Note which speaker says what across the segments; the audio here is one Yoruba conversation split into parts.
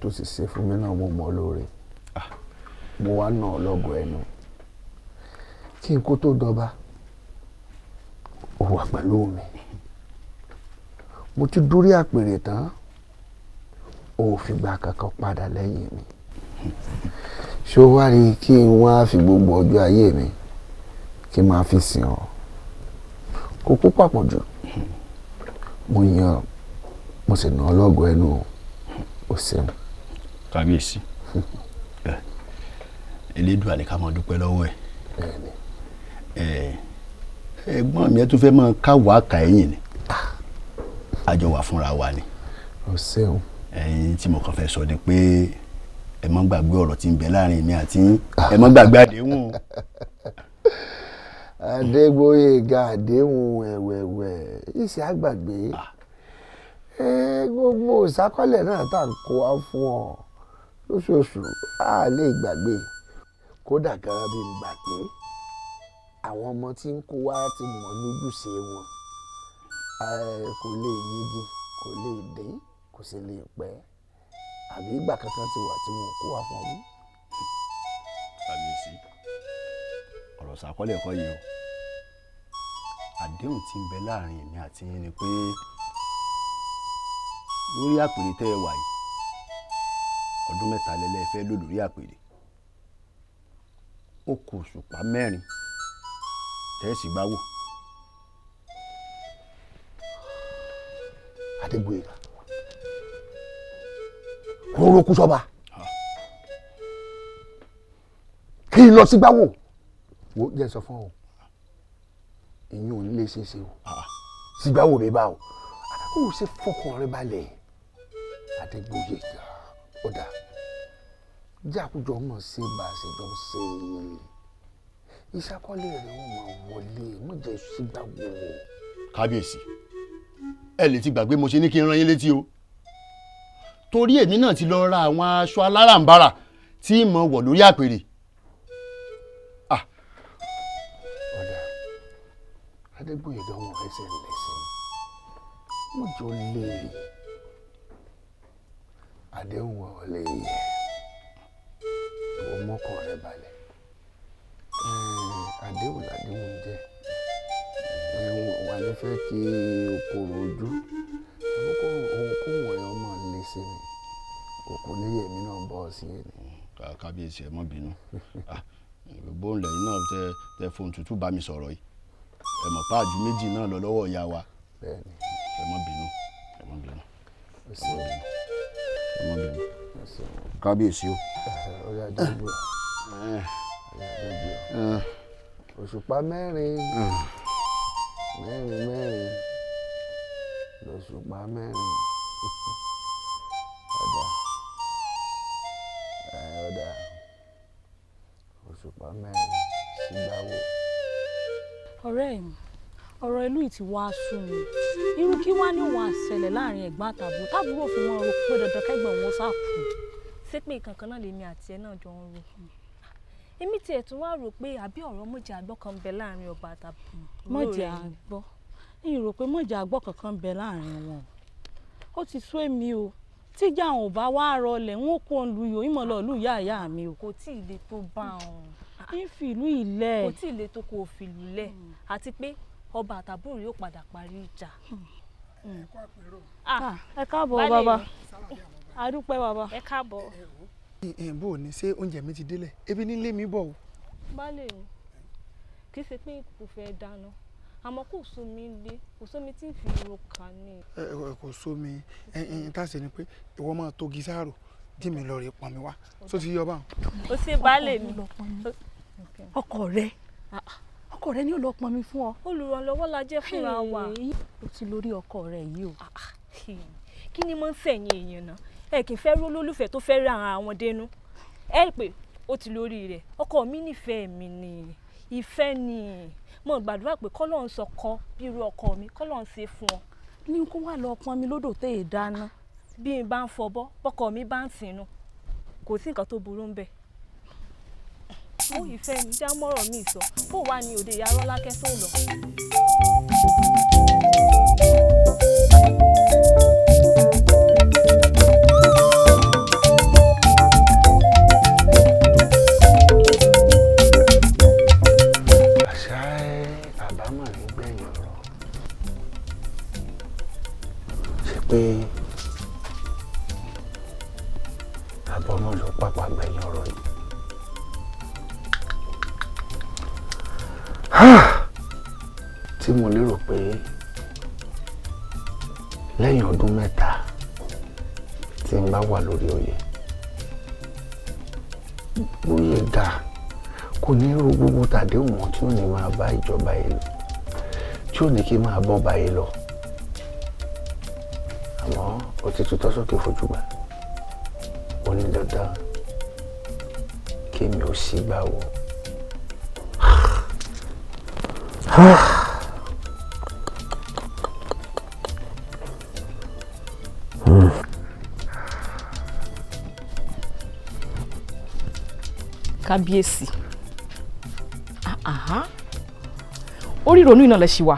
Speaker 1: Tó sì ṣe fún mi náà mo mọ̀ lóore mo wá náà lọ́gọ̀ ẹnu kí n kó tó dọba ó wà pẹ̀lú mi mo ti dórí àpèrè tán ó fìgbà kankan padà lẹ́yìn mi ṣé ó wá rí kí n wá fi gbogbo ọjọ́ ayé mi kí n máa fi sìn ọ́ kò kó papọ̀ jù mo yan mo sì ná lọ́gọ̀ ẹnu ó ṣeun.
Speaker 2: Kábíyèsí Elédùà ní ká máa dúpẹ́ lọ́wọ́ ẹ̀ ẹ̀gbọ́n mi ẹ tún fẹ́ máa káwọ́ àkà ẹ̀yìn ni àjọ wà fúnra wa ni
Speaker 1: ó ṣeun.
Speaker 2: ẹ̀yin tí mo kàn fẹ́ sọ ni pé ẹ má gbàgbé ọ̀rọ̀ tí ń bẹ láàrin mi àti ẹ má gbàgbé àdéhùn.
Speaker 1: Adégbóyèga àdéhùn ẹ̀wẹ̀wẹ̀ ìṣe àgbàgbé gbogbo ìṣàkọọ́lẹ̀ náà tá à ń kó wá fún ọ lóṣooṣù á lè gbàgbé kódà gan bí n gbà pé àwọn ọmọ tí ń kó wá ti mọ̀ lójúṣe wọn kò lè yege kò lè dín kò sì lè pẹ́ àbí ìgbà kankan ti wà tí wọn kó wá fún ọ.
Speaker 2: Kábíyèsí ọ̀rọ̀ ìṣàkọọ́lẹ̀ kọ́ yìí o àdéhùn tí ń bẹ láàrin èmi àti yín ni pé lórí àpèrè tẹ́ ẹ wà yìí ọdún mẹ́ta lẹ́lẹ́ fẹ́ lò lórí àpèrè ó kù òṣùpá 4 tẹ́ ẹ sì gbá wò.
Speaker 1: Adégbóyèga kò rókú sọ́ba kí n lọ sí gbáwò wo jẹ́ sọ fún ọ ìyún ò ní lè ṣeéṣe o sí gbáwò mi bá o ó ṣe fọkàn rẹ balẹ̀ Adégbóyèga ó dà jẹ́ àkójọ mọ̀ sí bá a ṣe jọ ń ṣe ìṣàkọọ́lẹ̀ rẹ̀ ó máa wọlé mo jẹ́ sí gbáwò.
Speaker 2: Kábíyèsí ẹ lè ti gbàgbé mo ṣe ní kí n rán yín létí o torí èmi náà ti lọ ra àwọn aṣọ aláràǹbarà tí mo wọ̀ lórí àpèrè.
Speaker 1: ọ̀dà Adégbóyèga wọn fẹsẹ̀ lẹ́sìn mo jọ lé àdéhùn ọ̀lẹ yẹ ìwọ mọ́kàn rẹ balẹ̀ àdéhùn làdéhùn jẹ́ wà ní fẹ́ kí okòrò ojú ohunkóhun ẹ̀ ọmọ lè ṣe mi kòkó níyẹ̀ mi náà bọ́ sí i ni.
Speaker 2: Kábíyèsí ẹ má bínú gbogbo ńlẹ̀ yìí náà tẹ fohùn tútù bá mi sọ̀rọ̀ yìí ẹ mọ̀ pé àjù méjì náà lọ lọ́wọ́ ìyá wa ẹ má bínú ẹ má bínú ẹ má bínú Kábíyèsí o.
Speaker 1: òṣùpá mẹ́rin mẹ́rin lòṣùpá mẹ́rin ọ̀dà òṣùpá mẹ́rin sígbàwò.
Speaker 3: ọ̀rẹ́ mi ọ̀rọ̀ ìlú yìí ti wá sú mi irú kí wá ní òun àṣẹlẹ̀ láàrin ẹ̀gbọ́n àtàbúrò tábúrò fún wọn rò pé dandan kẹ́gbọ̀n wọn sá kú ṣé pé kankan náà lèmi àti ẹ náà jọ ń rò èmi tiẹ̀ tún wá rò pé àbí ọ̀rọ̀ mọ̀jà àgbọ̀ kan bẹ láàrin ọba àtàbúrò. mọ̀jà àgbọ̀ ń rò pé mọ̀jà àgbọ̀ kankan bẹ láàrin wọn ó ti sú èmi o tíjà àwọn ò bá wá rọlẹ̀ wọn kò ń lu yòó ìmọ̀lọ́ ìlú ìyá mi o. kò tí ì le tó bá wọn. ń fi ìlú ilẹ̀. kò tí ì le tó kó o fi ìlú lẹ̀ àti pé ọba àtàbúrò yóò padà parí ìjà. ẹ káàbọ̀ bàbá a dúpẹ́ bàbá. ẹ káàbọ̀.
Speaker 4: bó o ní ṣé oúnjẹ mi ti délẹ̀ ebi nílé mi bọ̀ o.
Speaker 3: baálé mi kì í ṣe pé kò fẹ́ dáná àmọ́ kò sómi lé kò sómi tí ń fi ro kà ní.
Speaker 4: kò sómi tá a ṣe ni pé ìwọ máa tó gisáàrò dí mi lọ rè pọn mi wá tó ti yọ báwọn.
Speaker 3: ó ṣe baálé mi.
Speaker 5: ọkọ rẹ ni ó lọ pọn mi fún ọ.
Speaker 3: olùrànlọ́wọ́ la jẹ́ fúnra wa.
Speaker 5: o ti lórí ọkọ rẹ yìí o.
Speaker 3: kí ni mo ń sẹ̀yìn èèyàn náà ẹ kì í fẹ́ rú olólùfẹ́ tó fẹ́ ra àwọn dénú ẹ pé ó ti lórí rẹ̀ ọkọ mi nífẹ̀ẹ́ mi ni ìfẹ́ ni mo gbàdúrà pé kọ́lọ́run sọkọ bí irú ọkọ mi kọ́lọ́run ṣe fún ọ.
Speaker 5: ní kó wá lọ pọn mi lódò tẹ́ ẹ dáná.
Speaker 3: bí n bá ń fọbọ́ bọ́kọ mi bá ń sìnú kò sí nǹkan tó burú ń bẹ̀. ó ìfẹ́ mi já mọ́rọ̀ mi sọ bó wà ní òde ìyá rọ́lákẹ́ tó lọ.
Speaker 1: pé àbọ̀ náà ló pápá gbẹ̀yìn ọ̀rọ̀ yìí. tí mo lérò pé lẹ́yìn ọdún mẹ́ta tí n bá wà lórí oyè oyè dà kò ní irú gbogbo tàdé wọn tí ò ní máa bá ìjọba yìí lọ tí ò ní kí máa bọ́ báyìí lọ. Àmọ́ ó ti tutọ́ sókè fojú gbà ó ní dandan kémi ò sí gbà wò.
Speaker 5: Kábíyèsí orí ìrònú iná lẹ ṣì wà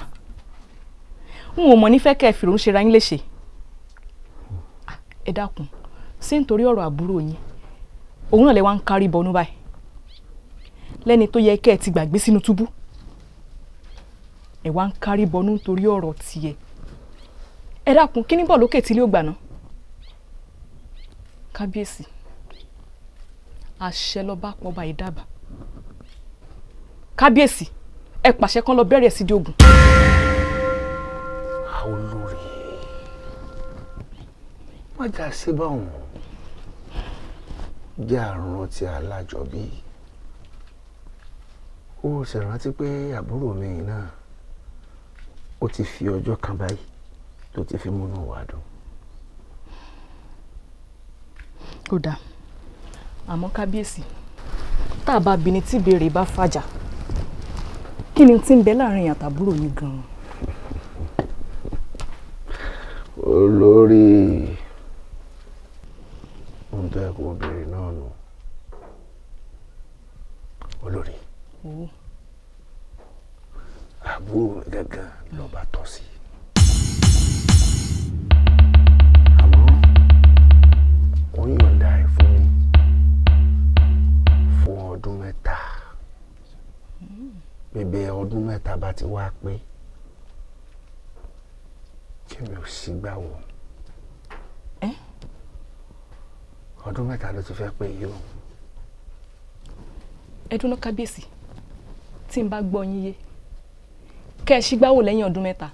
Speaker 5: n ò mọ̀ nífẹ̀ẹ́ kẹ́ ẹ fìrònú ṣe ra yín léṣe. Ẹ dákun sí nítorí ọ̀rọ̀ àbúrò yín òun náà lẹ wá ń kárí bọnú báyìí lẹ́ni tó yẹ kẹ́ ẹ ti gbàgbé sínú túbú ẹ wá ń kárí bọnú nítorí ọ̀rọ̀ tiẹ̀. Ẹ dákun kí ní bọ̀ lókè tí ilé ò gbà náà. Kábíyèsí àṣẹ lọ bá pọ̀ báyìí dábàá. Kábíyèsí ẹ pàṣẹ kán lọ bẹ̀rẹ̀ sídìí ogun.
Speaker 1: Olórí má jà sí báwọn jẹ́ àrùn ti alájọbí ó sì rántí pé àbúrò mi náà ó ti fi ọjọ́ kan báyìí tó ti fi múnú wa dùn.
Speaker 5: Ó dáa àmọ́ kábíyèsí tá a bá bi ni tí ìbéèrè bá fàjà kí ni tí ń bẹ láàrin àtàbúrò yín gan-an.
Speaker 1: Olórí ohun tó yẹ kó béèrè náà nù. Olórí àbúrò mi gángan lọ́ba tọ́ sí. Àmọ́ wọ́n yọ̀ǹda ẹ̀ fún mi fún ọdún mẹ́ta. Bẹ̀bẹ̀ ọdún mẹ́ta bá ti wá pé kí mi ò sí gbà wọ̀. Ọdún mẹ́ta ló ti fẹ́ pé yìí o.
Speaker 5: Ẹ dúró kábíyèsí tí n bá gbọ́ yín yé kẹ́ ẹ ṣígbáwò lẹ́yìn ọdún mẹ́ta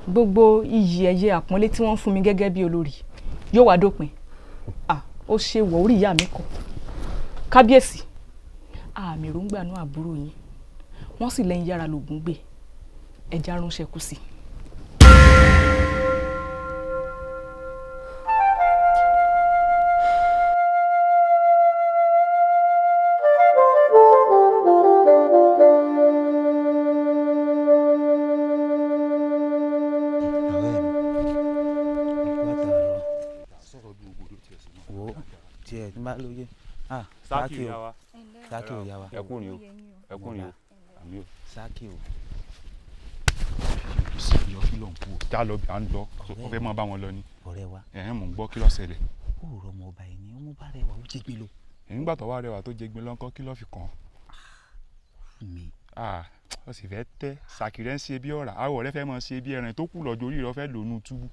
Speaker 5: gbogbo iyì ẹ̀yẹ àpọ́nlé tí wọ́n fún mi gẹ́gẹ́ bí olórí yóò wá dópin. ó ṣe wọ̀ orí ìyá mi kọ kábíyèsí àmì èròǹgbà náà àbúrò yín wọ́n sì lẹ́yìn yára lògùn gbé ẹja ránṣẹ́ kù sí.
Speaker 6: Sákì o Sákì o yàwá ẹkùnrin o àmì o Sákì o.
Speaker 7: yọ kí ló ń kú já lọ bí à ń lọ ó fẹ́ máa bá wọn lọ ni.
Speaker 6: ọ̀rẹ́ wa
Speaker 7: mò ń gbọ́ kí ló ṣẹlẹ̀.
Speaker 6: ó rọ ọmọ ọba yìí ni ọmọ bá rẹwà ó jẹgbẹ lọ.
Speaker 7: nígbà tó wá rẹwà tó jẹgbẹ lọ́nkọ́ kí ló fi kàn.
Speaker 6: mi.
Speaker 7: ó sì fẹ́ tẹ́ sàkìrẹ́ ń ṣe bí ọ̀rà àwọ̀ rẹ fẹ́ mọ ṣe bí ẹran tó kù lọ́jọ́ orí rẹ fẹ́ lòónú túbú.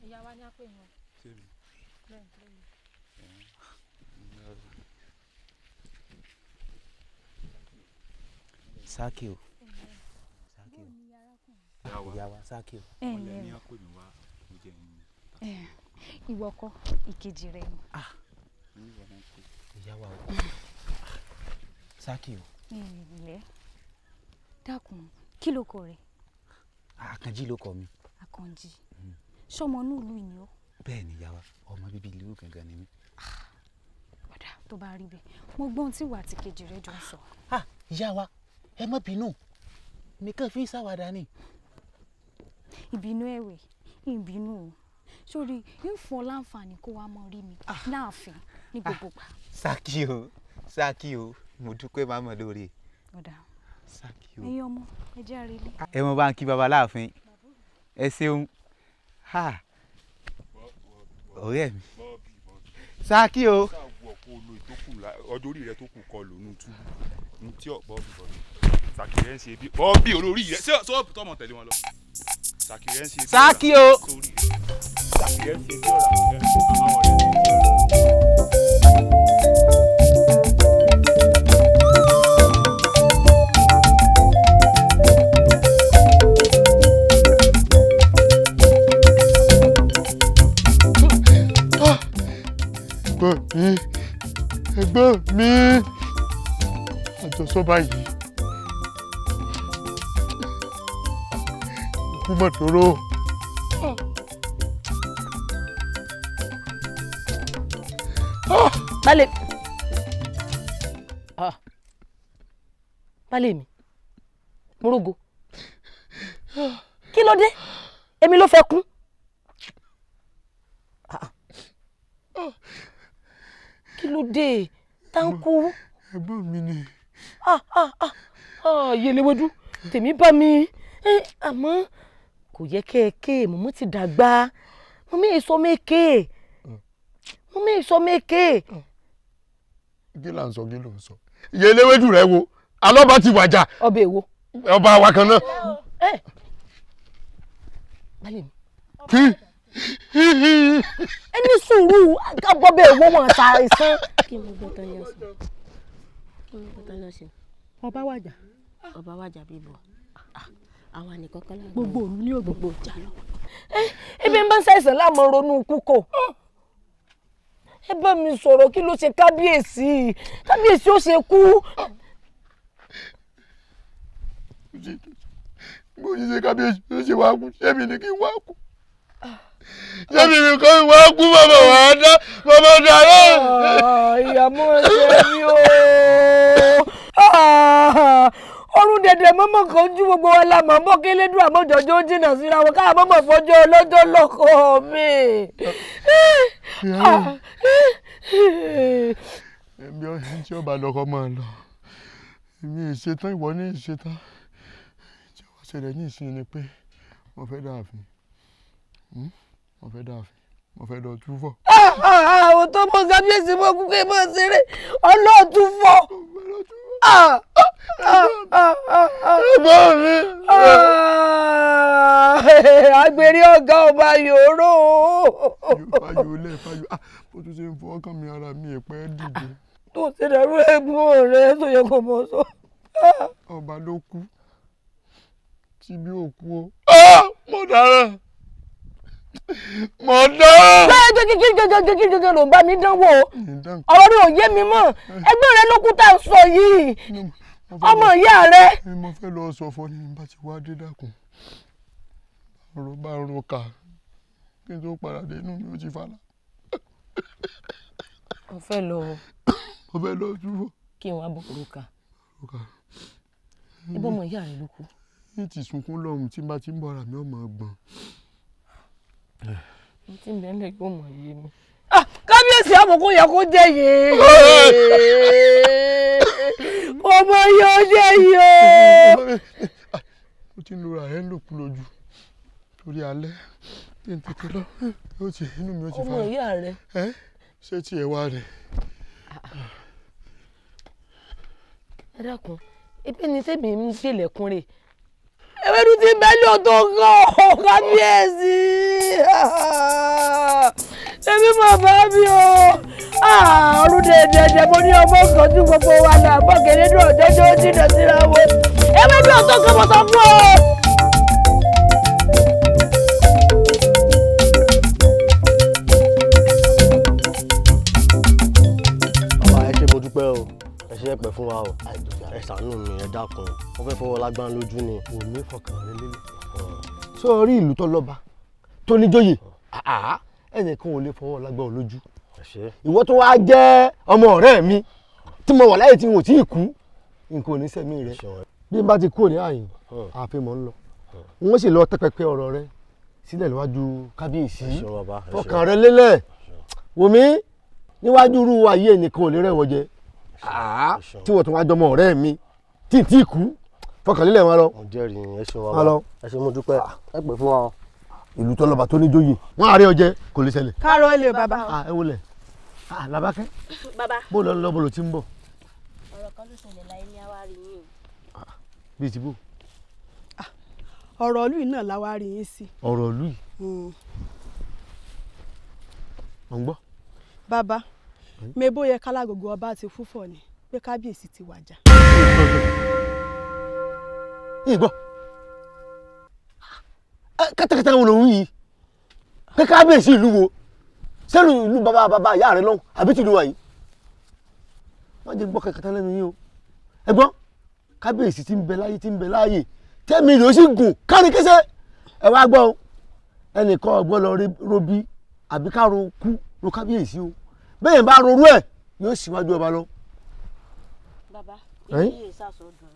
Speaker 3: ìyá wa ní àpè yẹn.
Speaker 6: Sákì o ìyàwó Sákì o.
Speaker 3: ìwọ kọ́ ìkejì rẹ ni.
Speaker 6: ìyàwó Sákì o.
Speaker 3: ilé dákun kí ló kọ rẹ.
Speaker 6: Àkànjí ló kọ mi.
Speaker 3: Àkànjí ṣọmọ nílùú ni ó.
Speaker 6: bẹ́ẹ̀ ni ìyàwó ọmọ bíbí ìlú gangan ni mí.
Speaker 3: ọ̀dà tó bá rí bẹ́ẹ̀ mo gbọ́n tí ìwà àti kejì rẹ jọ ń sọ.
Speaker 6: ìyàwó ẹ má bínú mi kàn fi ṣàwàdà ni.
Speaker 3: ìbínú ẹ̀wẹ̀ ìbínú o sórí ń fún ọ láǹfààní kó wàá mọ rí mi láàfin ní gbogbo gbà.
Speaker 6: Sákì o Sákì o mo dúpẹ́ máa mọ̀ lórí.
Speaker 3: ọ̀dà
Speaker 6: Sákì o.
Speaker 3: ẹ̀yin ọmọ ẹ jẹ́ àrèlé.
Speaker 6: ẹ mọ bá ń kí baba láàfin ẹ ṣeun ọ̀rẹ́ mi Sákì o.
Speaker 7: ọjọ́ orí rẹ tó kù kọ lónú túbú tí ọ̀pọ̀ sàkìrẹ́ ń ṣe bí bọ́ọ̀bì olórí rẹ sọ́ọ̀bù tọmọ tẹ̀lé wọn lọ. sàkìrẹ́ ń ṣe bí ọ̀rà
Speaker 6: Sákì o.
Speaker 7: sàkìrẹ́ ń ṣe bí ọ̀rà àwọn ọ̀rẹ́
Speaker 1: ẹ̀gbọ́n mi àjọsọ báyìí ikú mọ̀ tóró.
Speaker 8: Balẹ̀ mi morogo kí ló dé èmi ló fẹ́ kún. kí ló dé táǹkù.
Speaker 1: ẹ̀gbọ́n mi ni.
Speaker 8: yẹlẹwẹdú tèmi bá mi àmọ́ kò yẹ kẹ́ẹ̀kẹ́ mọ̀mọ́ ti dàgbà mọ̀mọ́ èso mẹ́kẹ́ mọ̀mọ́ èso mẹ́kẹ́.
Speaker 1: kí là ń sọ yẹlẹwẹdú rẹ wo alọba ti wàjà.
Speaker 8: ọbẹ̀ èwo.
Speaker 1: ọba wa kan náà.
Speaker 8: Balẹ̀ mi.
Speaker 3: ẹni sùúrù agbọ́bẹ̀ èwo wọn ta ìsán.
Speaker 8: kí mo gbọ́ tán yẹn sọ kí mo gbọ́ tán yẹn sọ. ọba wàjà bíbọ̀ àwa nìkan kan láàrin gbogbo òru ní ògbogbo ìjà lọ.
Speaker 3: ebi ń bá ń ṣàìsàn láàmú ronú kúkọ. ẹ bá mi sọ̀rọ̀ kí ló ṣe kábíyèsí ó ṣe kú.
Speaker 1: bó ṣe ṣe kábíyèsí ó ṣe wá kú ṣẹ́mi ni kí n wá kú. ṣẹ́mi ni kí n wá kú bàbá wà á dá bàbá dàrá.
Speaker 3: ìyàmú ẹsẹ̀ mi o. ọrùn dẹ̀dẹ̀ mọ́mọ́ kan ju gbogbo wa la mọ̀ bọ́ kí elédùn àmọ́jọ́jọ́ jìnnà síra wọn káà mọ́mọ́ fọjọ́ ọlọ́jọ́ lọ́kọ mi.
Speaker 1: ẹ̀mí ọ̀hún tí ọba lọ́kọ́ máa lọ èmi ìṣetán ìwọ ní ìṣetán tí wọ́n ṣẹlẹ̀ ní ìsìn ni pé wọ́n fẹ́ dáàfin mo fẹ́ lọ túfọ̀.
Speaker 3: àwọn tó mọ kábíyèsí mọ kúkẹ́ mọ ṣeré ọlọ́ọ̀túfọ̀.
Speaker 1: ẹ̀gbọ́n mi.
Speaker 3: agbèrè ọ̀gá ọba yòóró.
Speaker 1: fàyò lẹ̀ fàyò bó tún ṣe ń fọwọ́ kàn mí ara mi ẹ̀pẹ́ dìde.
Speaker 3: tó ṣe dàrú ẹ̀gbọ́n rẹ̀ tó yẹ kó mọ̀ sọ.
Speaker 1: ọba ló kú tí bí òkú o. mo dára mo dán.
Speaker 8: gẹ́gẹ́ ló ń bá mi dánwò ọ̀rọ̀ rẹ̀ ò yé mi mọ́ ẹgbẹ́ rẹ ló kú tá à ń sọ yìí ọmọ ìyá rẹ.
Speaker 1: mo fẹ́ lọ sọ fún ni bá ti wá dé dákun ọ̀rọ̀ bá ń ro ká kí n tó padà dé inú mi ò ti fàlà.
Speaker 8: mo fẹ́ lọ
Speaker 1: dúró.
Speaker 8: kí n wá bọ̀ roka ibò ọmọ ìyá rẹ ló kú.
Speaker 1: ní ti sunkún lọ́hùn tí bá ti ń bọ̀ra mi ọmọ ọgbọ̀n.
Speaker 8: mo ti ń bẹ́ẹ̀ lẹ̀ yóò mọ̀ yé mi. kábíyèsí àbùkù yẹ kó jẹ́ yìí ọmọ yóò jẹ́ yìí o.
Speaker 1: mo ti ń lora ẹ̀ ń lòkú lójú torí alẹ́ tí n tètè lọ yóò ti inú mi ó ti fara.
Speaker 8: ọmọ ìyá rẹ.
Speaker 1: ṣé tiẹ̀ wá rẹ̀.
Speaker 8: ẹ dákun ibi ni tèmi ń gbèlẹ̀kùn rè ewédú ti bẹ́ẹ̀ lò tó gan kábíyèsí èmi mọ̀ bá mi o ọdún dẹ̀dẹ̀ mo ní ọmọ kan tí gbogbo wa náà bọ́ kéde dùn ọ̀jọ́jọ́ ó dìnnà síra wo ewédú ọ̀tọ̀ kan mo sọ fún ọ.
Speaker 9: ẹ ṣé mo dúpẹ́ o ẹ ṣé ẹ pẹ́ fún wa o ẹ ṣàánú mi ẹ dákun wọ́n fẹ́ fọwọ́ lágbá lójú ni.
Speaker 1: òní fọkàn rẹ lélẹ̀. sọ rí ìlú tó lọ́ba tó níjòyè ẹnìkan ò lè fọwọ́ lágbá lójú. ìwọ tó wá jẹ́ ọmọ ọ̀rẹ́ mi tí mo wà láyé tí n ò tí ì kú nǹkan ò ní sẹ́mi rẹ bí n bá ti kúrò ní àyìn ààfin mọ̀ ń lọ wọ́n sì lọ tẹ́pẹ́pẹ́ ọ̀rọ̀ rẹ sílẹ̀ níwájú kábíyèsí fọkàn rẹ lélẹ̀ wòmí níwájú irú ayé ẹnìkan ò lè rẹ̀wọ̀n jẹ tí wọ́n tún wá jọmọ ọ̀rẹ́ mi tí ì tí ì kú fọkànlélẹ̀ wọn lọ.
Speaker 9: mo jẹ́rìí ẹ ṣé wa ẹ ṣé mo dúpẹ́ ẹ pẹ́ fún wa.
Speaker 1: ìlú tó lọ́ba tó níjòyè wọ́n àárẹ̀ ọjẹ́ kò lè ṣẹlẹ̀.
Speaker 5: káàárọ̀ ilé bàbá.
Speaker 1: ẹ wọlé làbákẹ́
Speaker 3: bàbá
Speaker 1: bó lọ lọ́bọ̀ ló ti ń bọ̀.
Speaker 3: ọ̀rọ̀ kan ló ṣẹlẹ̀ láyé ní àwárí yín o.
Speaker 1: bíi ti bò.
Speaker 5: ọ̀rọ̀ ìlú náà la wá rí yín sí.
Speaker 1: ọ̀rọ̀ ìlú yìí. ọ̀ ń gbọ́.
Speaker 5: bàbá mebo yẹ kálágògò ọba ti fúfọ̀ ni pé kábíyèsí ti wàjà.
Speaker 1: ìgbọ́ kátàkátà wo lòun yìí pé kábíyèsí ìlú wo sẹ́nu ìlú bàbá ìyá rẹ lọ́hùn àbí tìlú wa yìí wọ́n jẹ́ gbọ́ kẹkẹtà lẹ́nu yìí o ẹ̀gbọ́n kábíyèsí ti ń bẹ láàyè tẹ́mi ló sì gùn kárí kẹsẹ́ ẹ wá gbọ́ ẹnìkan ọgbọ́n lọ robí àbí ká ro kú ro kábíyèsí o bẹ́ẹ̀ bá rorú ẹ̀ yóò síwájú ọba lọ.
Speaker 3: bàbá ìdílé ìsàsọdùn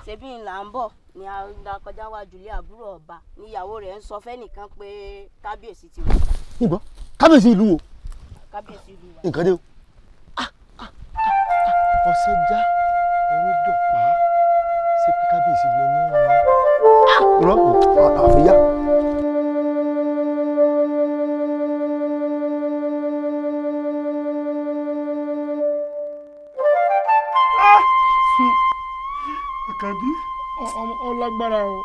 Speaker 3: ṣebí ńlá ń bọ̀ ní akọjá wájú ilé àbúrò ọba níyàwó rẹ̀ ń sọ fẹ́nìkan pé kábíyèsí ti wà.
Speaker 1: nígbọ́ kábíyèsí ìlú wo.
Speaker 3: kábíyèsí ìlú wa.
Speaker 1: nǹkan dé o. ọ̀sẹ̀ já ọ̀run dọ̀pá ṣe pé kábíyèsí lọ náà. rọ àfíyá.
Speaker 4: àkànbí ọlágbára o.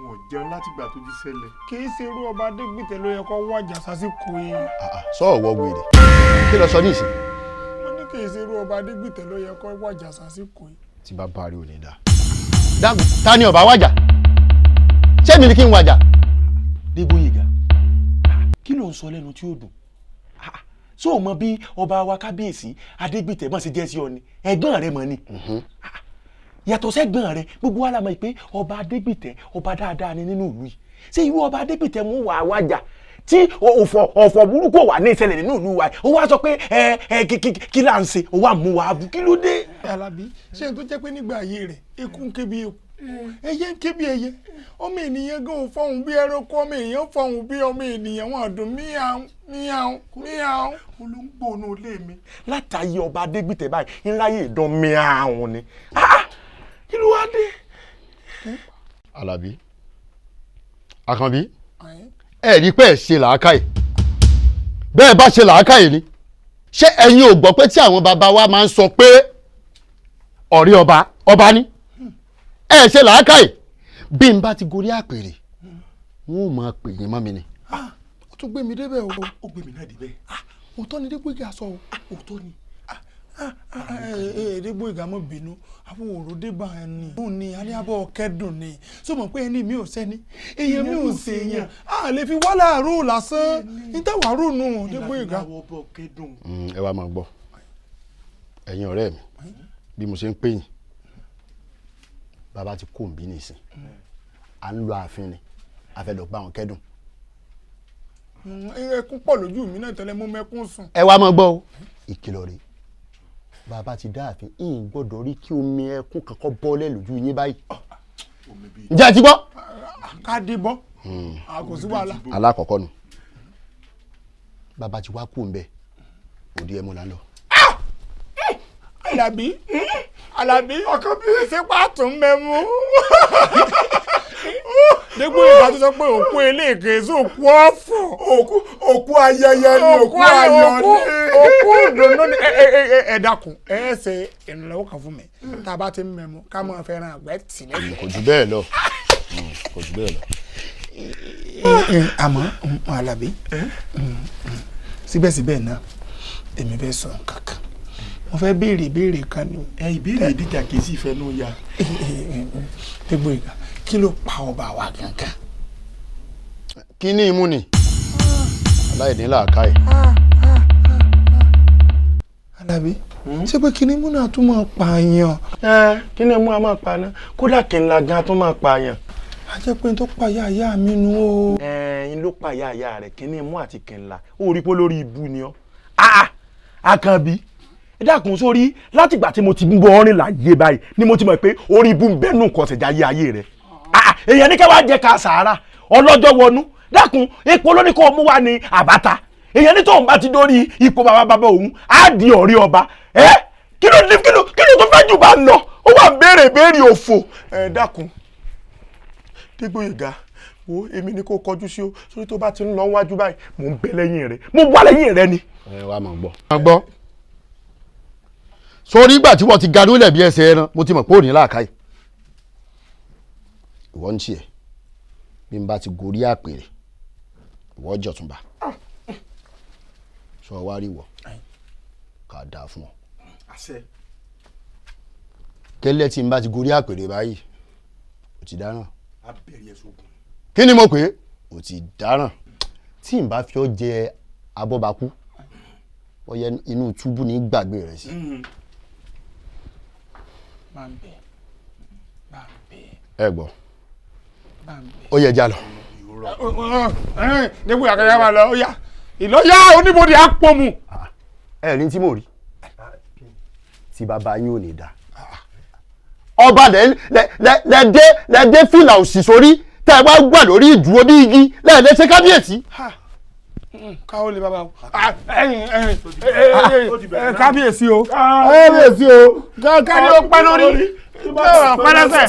Speaker 7: wọn ò jẹun láti gbà tó ti ṣẹlẹ̀.
Speaker 4: kì í ṣe irú ọba adégbìtẹ́ ló yẹ kó wájà sásìkò yìí.
Speaker 2: sọ ọwọ wèrè kí lọ sọ ní ìsìn.
Speaker 4: wọ́n ní kì í ṣe irú ọba adégbìtẹ́ ló yẹ kó wájà sásìkò yìí.
Speaker 2: tí bá bá rí òní dá.
Speaker 1: dáàbò ta ni ọba wájà ṣé mi ni kí n wájà.
Speaker 10: Débóyèga kí ló ń sọ lẹ́nu tí ó dùn ṣó o mọ bí ọba wa kábíyèsí adégbìtẹ́ mọ̀ sí jẹ́ sí ọ ni ẹ̀gbọ́n rẹ mọ̀ ni yàtọ̀ sẹ́gbọ́n rẹ gbogbo wa la mọ̀ pé ọba adégbìtẹ́ ọba dáadáa ni nínú ìlú yìí ṣé irú ọba adégbìtẹ́ mú wàá wájà tí ọ̀fọ̀ burúkú wà ní ìṣẹ̀lẹ̀ nínú ìlú wa ó wá sọ pé kí là ń ṣe ó wà mú wa bú kí ló dé.
Speaker 4: Alábí ṣé n tó jẹ́ pé nígbà ayé rẹ̀ eku ń ké bí eku ẹyẹ ń ké bí ẹyẹ ọmọ ènìyàn gan fọhùn bí ẹranko ọmọ ènìyàn fọhùn bí ọmọ ènìyàn wọn dùn míyàwó míyàwó míyàwó.
Speaker 10: olóńgbò náà lé mi látàyè ọba adégbìtẹ́ báyìí ńláyè ìdán míyàwó ni kí ló wá dé.
Speaker 2: Alábí Àkànbí ẹ rí pé ẹ ṣe làákàyè bẹ́ẹ̀ bá ṣe làákàyè ni ṣé ẹ̀yin ò gbọ́ pé tí àwọn bàbá wa máa ń sọ pé ọ̀rẹ́ ọba ní ẹ ṣe làákàyè bí n bá ti gorí àpèrè wọn ò máa pè yín mọ́ mi ni.
Speaker 4: ó tún gbé mi débẹ̀ o.
Speaker 10: ó gbé mi náà débẹ̀.
Speaker 4: òótọ́ ni Débóyèga sọ o.
Speaker 10: òótọ́ ni.
Speaker 4: Èdègbò ìgàmọ̀ bínú àwọn òròdé bá ẹni òun ni alábọ̀ kẹ́dùn ni sọ mọ̀ pé ẹni mi ò sẹ́ni èèyàn mi ò ṣe èèyàn a lè fi wá láàárọ̀ lásán ìtawà rònú Èdègbò ìgà.
Speaker 2: ẹ wá máa gbọ́ ẹ̀yin ọ̀rẹ́ mi bí mo ṣe ń pè yín bàbá ti kó òǹbí nìsín à ń lọ ààfin ni a fẹ́ lọ bá wọn kẹ́dùn.
Speaker 4: ẹkún pọ̀ lójú mi náà tẹ́lẹ̀ mú mẹ́kún sùn.
Speaker 2: ẹ wá máa gbọ́ o ìkìlọ̀ rèé bàbá ti dá ààfin ìyìn gbọ́dọ̀ rí kí omi ẹkún kankan bọ́lẹ̀ lójú yín báyìí. ǹjẹ́ ẹ ti gbọ́.
Speaker 4: ká dé bọ́ kò sí wàhálà.
Speaker 2: alákọ̀ọ́kọ́ nu bàbá ti wá kú ń bẹ òdi ẹ̀ mú la lọ.
Speaker 4: Àlàbí ọkọ bí ṣe pàtó mẹ́mú. Èdègbò ìgà tó sọ pé òkú eléèké sí òkú ọ̀fọ̀.
Speaker 10: òkú ayẹyẹ ni òkú ayọ̀ ni.
Speaker 4: Òkú ìdùnnú ni ẹ dákun ẹ ṣe ìrànlọ́wọ́ kan fún mi tá a bá ti ń mẹ́mú ká máa fẹ́ràn àgbẹ̀ tì lẹ́yìn.
Speaker 2: kò jù bẹ́ẹ̀ lọ kò jù bẹ́ẹ̀ lọ.
Speaker 4: Àmọ́ Àlàbí síbẹ̀síbẹ̀ náà èmi fẹ́ sọ nǹkan kan mo fẹ́ béèrè ìbéèrè kan ni.
Speaker 10: ìbéèrè ìdíjà kì í sì fẹ́ nù ya.
Speaker 4: Èdègbò ìgà kí ló pa ọba wa gangan.
Speaker 2: kí ni imú ni aláìní làákà ẹ̀.
Speaker 4: Àlàbí ṣé pé kí ni imú náà tún máa pààyàn.
Speaker 10: kí ni imú a máa pa ná kódà kí n la gan tún máa pààyàn.
Speaker 4: a jẹ́ pé n tó pa yáyá mi nu o.
Speaker 10: n ló pa yáyá rẹ̀ kí ni imú àti kí n la ó rí pé lórí ibu ni ọ́. Àkànbí ẹ dákun sórí látìgbà tí mo ti ń bọ ọrin láyé báyìí ni mo ti mọ̀ pé orí ibu ń bẹ́nu nǹkan ṣẹ̀dá ayé rẹ̀. èèyàn ní ká wá jẹ ká sàárà ọlọ́jọ́ wọnú dákun epo ló ní kó mú wá ní àbáta èèyàn ní tóun bá ti dórí ipò bàbá òun á di ọ̀rẹ́ ọba kí ló tó fẹ́ jù bá ń lọ ó wà ń béèrè òfò. dákun Èdègbò ìgà wo èmi ni kò kọjú sí o sórí tó bá ti ń lọ wájú báyìí mò ń bẹ lẹ́yìn rẹ̀ mo wà lẹ́yìn rẹ̀ ni.
Speaker 2: ẹ wá máa gbọ́. máa gbọ́ sórí ìgbà tí wọ́n ti ga lólẹ̀ bí ẹsẹ̀ ẹran mo ti mọ̀ pé ò ní làákàyè ìwọ ń tiẹ̀ bí n bá ti gorí àpèrè ìwọ jọ̀túnba sọ wá rí wọ ká dáa fún ọ. kẹ́lẹ́ tí n bá ti gorí àpèrè báyìí ò ti dáràn. kí ni mo pè é ò ti dáràn tí n bá fi ọ jẹ abọ́bakú wọ́n yẹ inú túbú ní gbàgbé rẹ̀ sí. ẹ gbọ́ ó yẹ já lọ.
Speaker 4: Èdègbò ìgà yà máa lọ ó yá ìlọ́yà oníbodè á pọ̀ mu.
Speaker 2: ẹ ní tí mo rí tí bàbá yín ò ní dá ọba lẹ́dẹ́ fìlà òsì sórí tẹ́ ẹ wá gbà lórí ìdúró bí igi lẹ́ẹ̀dẹ́ ṣe kábíyèsí.
Speaker 4: káwọ́ lè bàbá o kábíyèsí o kábíyèsí ó pẹ́ lórí pẹ́lẹ́sẹ̀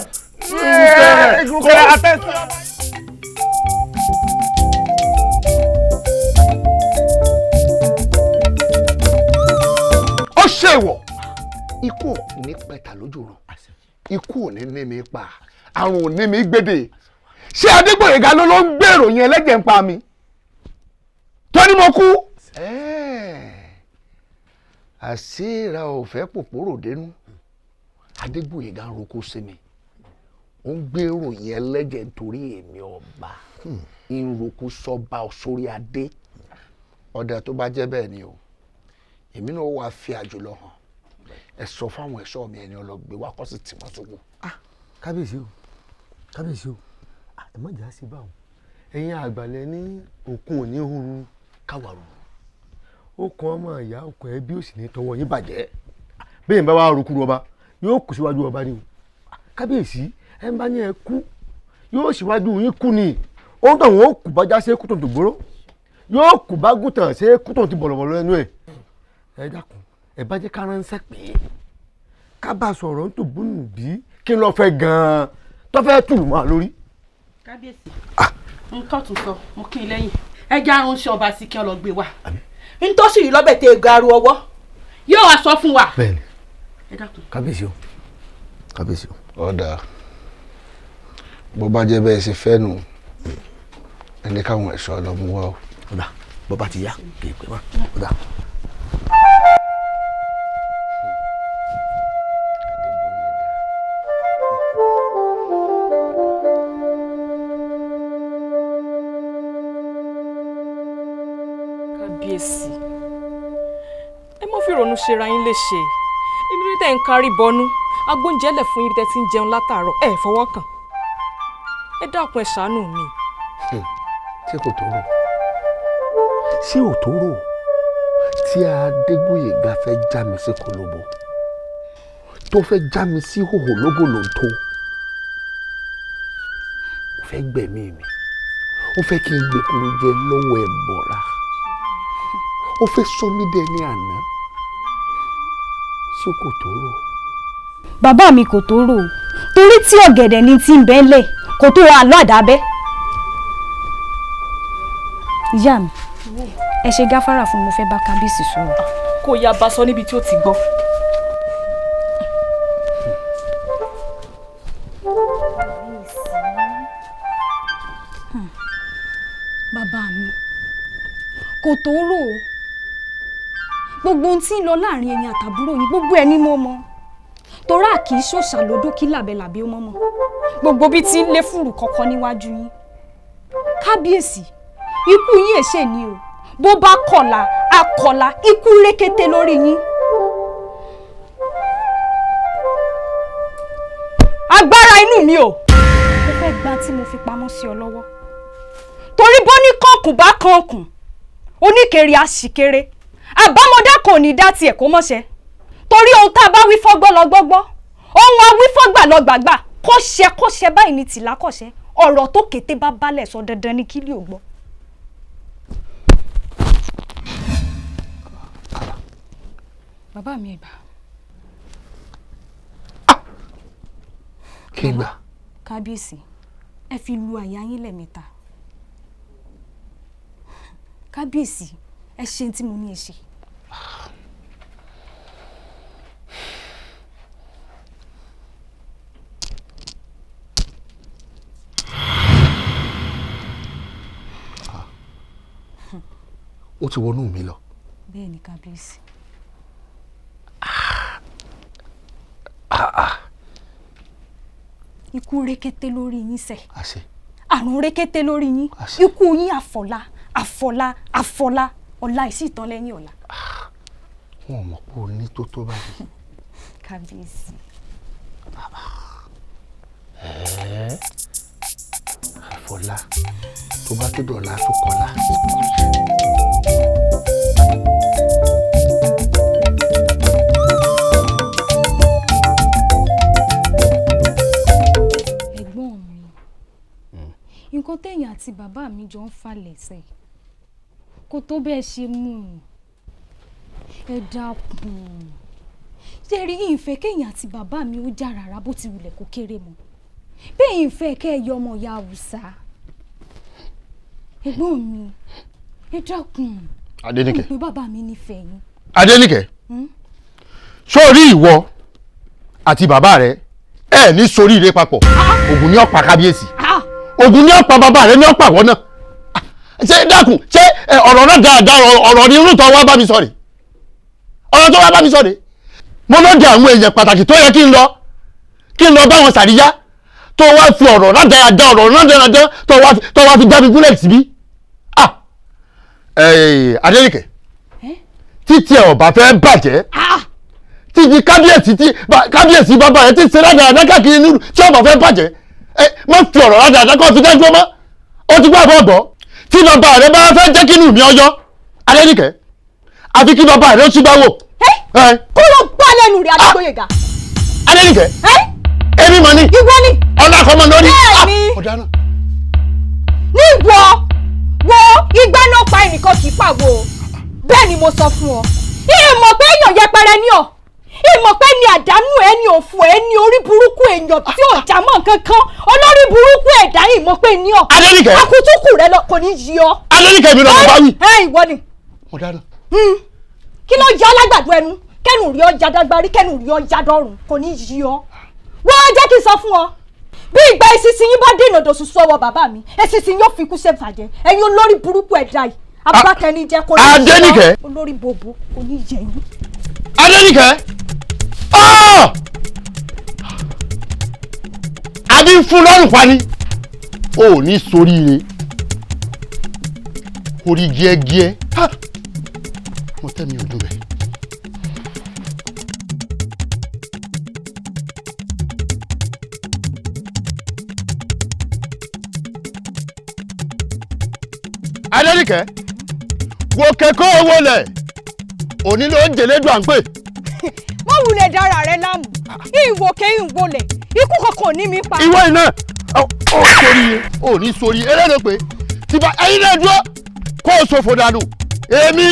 Speaker 4: ìgbùkọ̀ àtẹ́sí.
Speaker 1: ó ṣèwọ̀ ikú ò ní pẹ̀tà lójú ràn ikú ò ní ní mi pa àrùn ò ní mi gbèdè ṣé Èdègbò ìgà ló ń gbèrò yẹn ẹlẹ́jẹ̀ ń pa mi tó ní mo kú. àṣìíra ò fẹ́ pòpòrò dénú Èdègbò ìgà ń roko sí mi ó ń gbèrò yẹn ẹlẹ́jẹ̀ nítorí èmi ọba ń roko sọ́ba sórí adé ọ̀dà tó bá jẹ́ bẹ́ẹ̀ ni o èmi náà wàá fi àjùlọ hàn ẹ sọ fáwọn ẹ̀ṣọ́ mi ẹni ọlọgbẹ wa kọ sí tìmọ sóko.
Speaker 11: kábíyèsí o ẹ má jà sí báwọn ẹ̀yin àgbàlẹ ní òkun òní hurun káwàrú ó kan ọmọ ìyá ọkọ ẹbí ó sì ní tọwọ́ yín bàjẹ́ bẹ́ẹ̀ bá wà rúkúrú ọba yóò kù síwájú ọba ni o kábíyèsí ẹ bá ní ẹ kú yóò síwájú yín kú ni ó ń tàn wọ́n kù bá já sí kú tó ń tó gbóró yóò kù bá gùtàn sí kú tó ń ti bọ̀lọ̀bọ̀lọ̀ ẹnu ẹ̀ ẹ dákun ẹ bá jẹ́ ká ránṣẹ́ pé ká bá sọ̀rọ̀ ń tòbúnù bí kí n lọ fẹ́ gan-an tó fẹ́ tù mọ́ lórí.
Speaker 8: kábíyèsí nǹkan tún sọ mo kí n lẹ́yìn ẹja arún ṣe ọba sí kí ọ lọ gbé wa nítòsí yìí lọ́bẹ̀ tẹ garu ọwọ́ yóò wá sọ fún wa.
Speaker 11: bẹ́ẹ̀ni
Speaker 8: ẹ dákun.
Speaker 11: kábíyèsí o.
Speaker 1: ọ̀dà bó bá jẹ́ bẹ́ẹ̀ ṣe fẹ́ nù ẹni káwọn ẹ̀ṣọ́ lọ mú wa o.
Speaker 11: ọ̀dà bó bá ti yá kì í pé wá ọ̀dà.
Speaker 5: fìrònú ṣera yín léṣe èmi ló tẹ̀ ń kárí bọnú agbóúnjẹ́lẹ̀ fún yín tẹ́ ti ń jẹun látàárọ̀ ẹ fọwọ́ kàn ẹ dákun ẹ ṣàánú mi.
Speaker 1: ṣé kò tó rò ṣé ò tó rò tí Adégbóyèga fẹ́ já mi sí kolobo tó fẹ́ já mi sí hòhò lóbòlò tó ó fẹ́ gbẹ̀mí mi ó fẹ́ kí n gbẹ̀kúrú jẹ lọ́wọ́ ẹ̀ bọ̀ra ó fẹ́ sọ mí dẹni àná ṣé kò tó rò.
Speaker 12: bàbá mi kò tó rò torí tí ọ̀gẹ̀dẹ̀ ni tí ń bẹ́lẹ̀ kò tó àlọ́ àdábẹ́. ìyá mi ẹ ṣe gáfárà fún mo fẹ́ bá kábíyèsí sọ̀rọ̀.
Speaker 5: kó yá bá sọ níbi tí ó ti gbọ́.
Speaker 12: bàbá mi kò tó rò gbogbo ohun tí ń lọ láàrin ẹ̀yin àtàbúrò yín gbogbo ẹ̀ ni mo mọ̀ torá kì í ṣòṣà lódó kí làbẹ̀làbẹ̀ ó mọ́mọ́ gbogbo bí tí ń lé fùrù kọ̀ọ̀kan níwájú yín kábíyèsí ikú yín èṣe ni o bó bá kọ̀la akọ̀la ikú rékété lórí yín. agbára inú mi o mo fẹ́ gba tí mo fi pamọ́ sí ọ lọ́wọ́ torí bó ní kọ̀ọ̀kùn bá kọ̀ọ̀kùn oníkèrè àṣìkèrè àbámọ̀dá kò ní dá tiẹ̀ kó mọ̀ṣẹ́ torí ohun tá a bá wí fọ́gbọ́ lọ gbọ́gbọ́ ohun a wí fọ́gbà lọ gbàgbà kó ṣe báyìí ní tìlá kọ̀ṣẹ́ ọ̀rọ̀ tó kété bá balẹ̀ sọ dandan ní kílí ò gbọ́. bàbá mi ẹ̀bà.
Speaker 1: kí gbà.
Speaker 12: kábíyèsí ẹ fi lu àyà yín lẹ́ẹ̀mẹ́ta kábíyèsí ẹ ṣe tí mo ní ẹ ṣe.
Speaker 1: ó ti wọnú mi lọ.
Speaker 12: bẹ́ẹ̀ ni kábíyèsí. ikú rékété lórí yín sẹ́.
Speaker 1: àṣẹ.
Speaker 12: àrùn rékété lórí yín. àṣẹ. ikú yín àfọlá ọ̀la ìsì ìtàn lẹ́yìn ọ̀la.
Speaker 1: wọn ò mọ̀ pé o ní tó tó báyìí.
Speaker 12: kábíyèsí.
Speaker 1: àfọlá tó bá tó dọ̀la tó kọlá.
Speaker 12: ẹ̀gbọ́n mi nǹkan téèyàn àti bàbá mi jọ ń fà lẹ́sẹ̀ kó tó bẹ́ẹ̀ ṣe mú un ẹ dákun ṣe rí ìfẹ́ kéèyàn àti bàbá mi ó jà rárá bó ti wulẹ̀ kó kéré mọ́ bẹ́ẹ̀ ìfẹ́ kẹ́ ẹ yọ ọmọ ìyá Haúsá ẹ̀gbọ́n mi ẹ dákun.
Speaker 2: Adéníkẹ́.
Speaker 12: mo pé bàbá mi nífẹ̀ẹ́ yín.
Speaker 2: Adéníkẹ́ sórí ìwọ àti bàbá rẹ ẹ ní soríire papọ̀ Ògún ní ọ̀pá kábíyèsí Ògún ní ọ̀pá bàbá rẹ ní ọ̀pá wọ́n náà ṣé dákun ṣé ọ̀rọ̀ náà dáadáa ọ̀rọ̀ ní irú tó wá bá mi sọ rè ọ̀rọ̀ tó wá bá mi sọ rè mo ló di àwọn èèyàn pàtàkì tó yẹ kí n lọ bá wọn sàríyá tó wá fi ọ̀rọ̀ náà dáadáa ọ̀rọ̀ náà dáadáa tó wá fi dá mi gúnlẹ̀ síbí Adéníkẹ́ títí ẹ̀ ọ̀bà fẹ́ bàjẹ́ títí kábíyèsí bàbá rẹ̀ ti ṣe ládàá káàkiri nílùú tí ọ̀bà fẹ́ bàjẹ́ má fi ọ̀rọ̀ ládàá kó fi dájú ọmọ ó ti gbọ́ àbọ̀ ọ̀gbọ́ tí bàbá rẹ̀ bá fẹ́ jẹ́ kí inú mi ọyọ́ Adéníkẹ́ àfi kí bàbá rẹ̀ ó tún bá wò.
Speaker 12: kó ló gbá lẹ́nu rẹ̀ Adégbóyèga.
Speaker 2: Adéníkẹ́ èmi mọ̀ ni
Speaker 12: ìwọ ni
Speaker 2: ọ̀nà àkọ́mọ lórí
Speaker 12: ọ̀daràn. ní ìwọ wo igbá náà pa ẹnìkan kì í pàwọ́ bẹ́ẹ̀ ni mo sọ fún ọ ìmọ̀ pé èèyàn yẹpẹrẹ ní ọ ìmọ̀ pé ní àdánù ẹ ní òfò ẹ ní orí burúkú èèyàn tí ò já mọ́ kankan olórí burúkú ẹ̀dá ìmọ̀ pé ní ọ
Speaker 2: Adéníkẹ́
Speaker 12: akutuku rẹ lọ kò ní yí ọ.
Speaker 2: Adéníkẹ́ mi lọ́mọ bá wí.
Speaker 12: ìwọ ni.
Speaker 2: mo dáná.
Speaker 12: kí ló yọ alágbàdo ẹnu kẹnu rí ọjà dágbárí kẹnu rí ọjà dọrùn kò ní yí ọ. wọ́n jẹ́ kí n sọ fún ọ bí ìgbà ìsinsin yín bá dènà dòṣù sọ́wọ́ bàbá mi ìsinsin yóò fi kú ṣe fàjẹ́ ẹ̀yin olórí burúkú ẹ̀dá yìí abákẹ́ni jẹ́ kò ní yí ọ.
Speaker 2: Adéníkẹ́
Speaker 12: olórí bobo kò ní yẹ yín.
Speaker 2: Adéníkẹ́ àbí ń fún lọ́rùn pa ni ò ní soríire orí gíẹ́gíẹ́ mo tẹ́ mi ò dùn bẹ́ẹ̀ Adénìkẹ́ wo kẹ́kọ̀ọ́ owó lẹ̀ òní ló ń jẹ̀lẹ́dùn à ń pè.
Speaker 12: má wulẹ̀ dára rẹ láàmú ìwòkè ìwòlẹ̀ ikú kankan ní mi pa.
Speaker 2: ìwọ iná ò ní sórí eléyìí pé tìbá ẹyin náà dúró kó o ṣòfò dànù èmi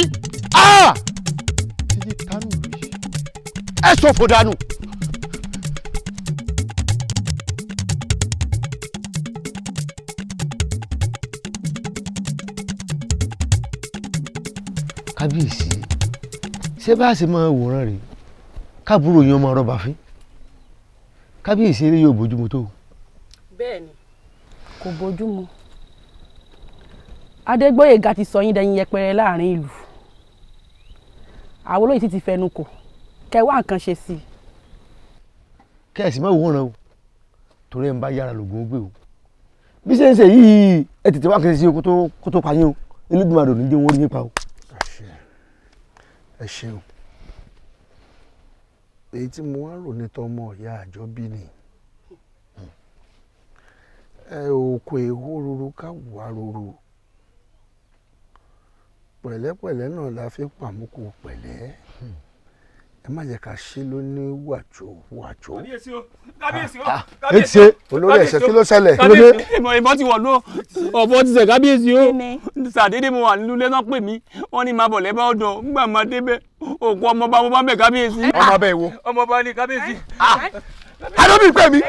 Speaker 2: ẹ ṣòfò dànù.
Speaker 11: kábíyèsí ṣé bá a ṣe máa wòran rèé káàbúrò yín ọmọ rọba fín kábíyèsí eré yóò bójúmu tó.
Speaker 8: bẹ́ẹ̀ni kò bójúmu Adégbóyèga ti sọ yín dẹ̀yìn yẹpẹrẹ láàrin ìlú àwọn olóyè ti fẹnu kò kẹwàá nǹkan ṣe sí i.
Speaker 11: kẹ́ẹ̀sì má wòran o torí ẹ̀ ń bá yára lògùn gbé o bí ṣe ń ṣe yìí ẹ tètè wá kẹ́sì sí o kó tó pa yín o Elédùmarè ò ní jẹ́ wọ́n rí yín pa o.
Speaker 1: ẹ ṣeun èyí tí mo wá rò ní tọmọ ìyá àjọbí ni òkú èhó ruru káwùwá ruru pẹ̀lẹ́pẹ̀lẹ́ náà la fi pàmùkù pẹ̀lẹ́ ẹ má jẹ́ ká ṣe ló ní wàjò.
Speaker 6: kábíyèsí o kábíyèsí o
Speaker 1: kábíyèsí o olórí ẹ̀ṣẹ̀ kí ló ṣẹlẹ̀.
Speaker 6: ìmọ̀ ti wọ̀ ló ọ̀bọ ti ṣẹ̀ kábíyèsí o sàdédé mo wà nílé náà pè mí wọ́n ní máa bọ̀ lẹ́bàá ọ̀dọ̀ ńgbà máa débẹ̀ òkú ọmọọba mo bá ń bẹ̀ kábíyèsí.
Speaker 1: ọmọọba èwo.
Speaker 6: ọmọọba ni kábíyèsí.
Speaker 1: àdóbì pè mí.